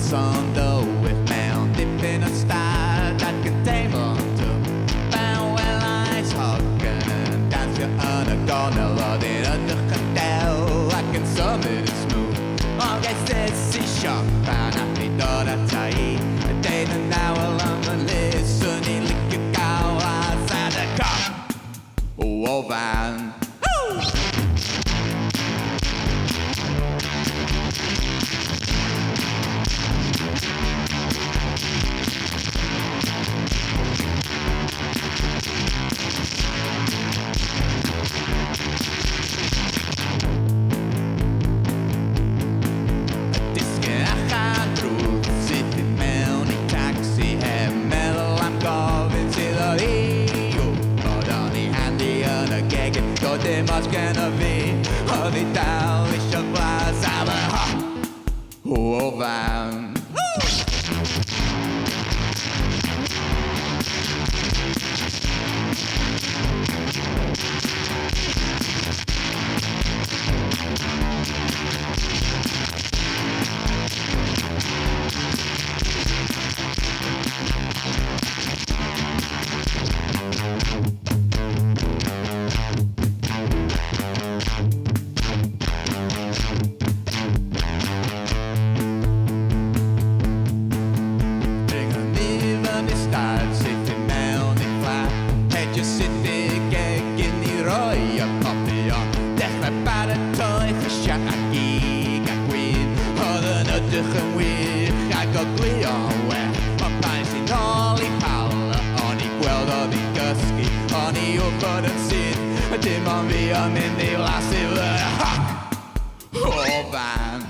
Sonder with man dipping a star that can tame on to found well eyes hocken and dance your on a corner lot in a hotel I can summit it smooth all guys says see shop and I need all that tight a day and hour on the list sunny lick a cow outside the car oh van det måste vi och vi tar vi kör bara samma och van Gaan weer, ga ik ook weer weg. Maar pijn zit al die palen, aan die kweld, aan die kuskie, aan die op het zit. Het is man weer aan in die laatste hak. Oh, baan.